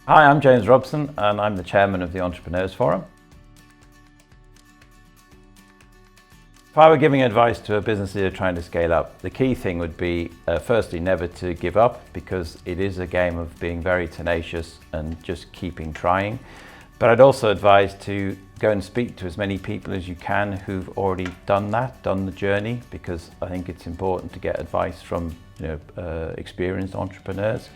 Hi, I'm James Robson and I'm the chairman of the Entrepreneurs Forum. If I were giving advice to a business leader trying to scale up, the key thing would be firstly never to give up, because it is a game of being very tenacious and just keeping trying. But I'd also advise to go and speak to as many people as you can who've already done the journey, because I think it's important to get advice from experienced entrepreneurs.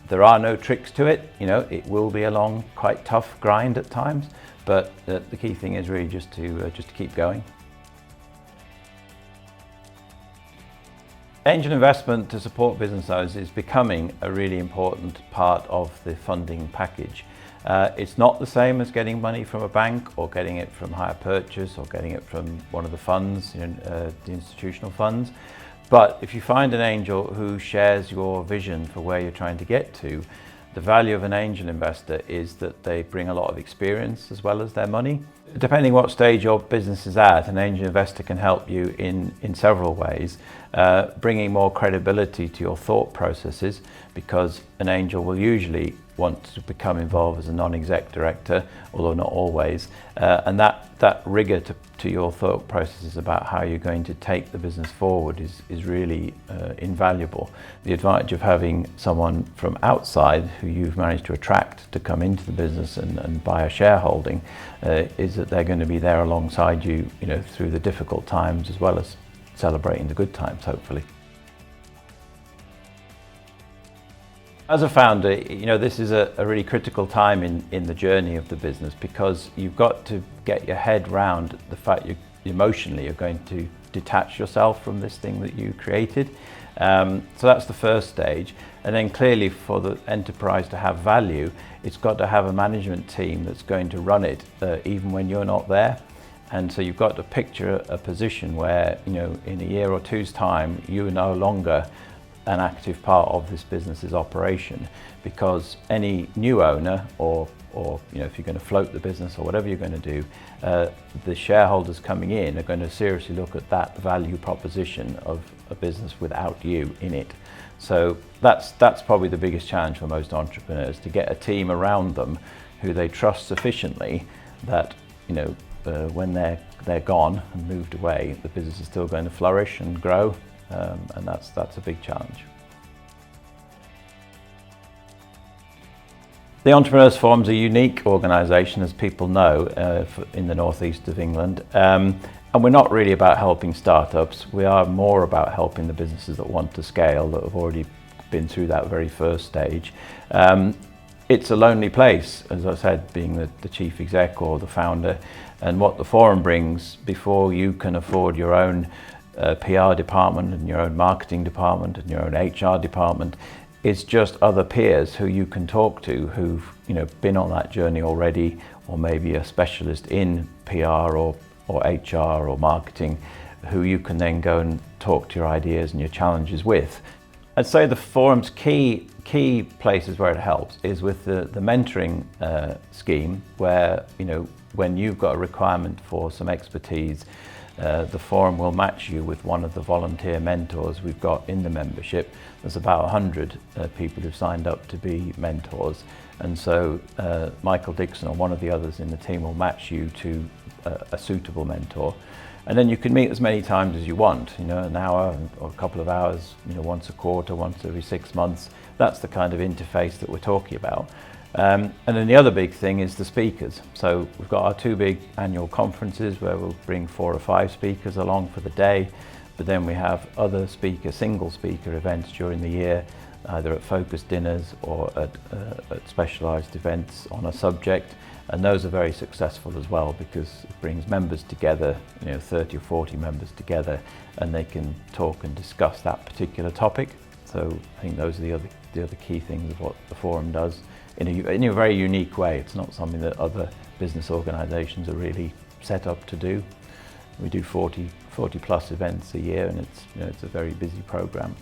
There are no tricks to it. It will be a long, quite tough grind at times, but the key thing is really just to keep going. Angel investment to support business owners is becoming a really important part of the funding package. It's not the same as getting money from a bank or getting it from hire purchase or getting it from one of the funds, the institutional funds. But if you find an angel who shares your vision for where you're trying to get to, the value of an angel investor is that they bring a lot of experience as well as their money. Depending what stage your business is at, an angel investor can help you in several ways, bringing more credibility to your thought processes, because an angel will usually want to become involved as a non-exec director, although not always, and that rigor to your thought processes about how you're going to take the business forward is really invaluable. The advantage of having someone from outside who you've managed to attract to come into the business and buy a shareholding is that they're going to be there alongside you, through the difficult times as well as celebrating the good times, hopefully. As a founder, this is a really critical time in the journey of the business, because you've got to get your head round the fact you emotionally you're going to detach yourself from this thing that you created. So that's the first stage. And then clearly, for the enterprise to have value, it's got to have a management team that's going to run it even when you're not there. And so you've got to picture a position where, in a year or two's time, you are no longer an active part of this business's operation, because any new owner or if you're going to float the business or whatever you're going to do, the shareholders coming in are going to seriously look at that value proposition of a business without you in it. So that's probably the biggest challenge for most entrepreneurs, to get a team around them who they trust sufficiently that when they're gone and moved away, the business is still going to flourish and grow. And that's a big challenge. The Entrepreneurs Forum is a unique organisation, as people know, in the northeast of England. And we're not really about helping startups. We are more about helping the businesses that want to scale, that have already been through that very first stage. It's a lonely place, as I said, being the chief exec or the founder. And what the forum brings, before you can afford your own PR department and your own marketing department and your own HR department, is just other peers who you can talk to who've been on that journey already, or maybe a specialist in PR or HR or marketing, who you can then go and talk to your ideas and your challenges with. I'd say the forum's key places where it helps is with the mentoring scheme, where when you've got a requirement for some expertise, the forum will match you with one of the volunteer mentors we've got in the membership. There's about 100 people who've signed up to be mentors, and so Michael Dixon or one of the others in the team will match you to a suitable mentor. And then you can meet as many times as you want, an hour or a couple of hours, once a quarter, once every 6 months. That's the kind of interface that we're talking about. And then the other big thing is the speakers. So we've got our 2 big annual conferences where we'll bring 4 or 5 speakers along for the day, but then we have other single speaker events during the year, either at focus dinners or at specialised events on a subject. And those are very successful as well, because it brings members together, 30 or 40 members together, and they can talk and discuss that particular topic. So I think those are the other key things of what the forum does in a very unique way. It's not something that other business organisations are really set up to do. We do 40 plus events a year, and it's a very busy programme.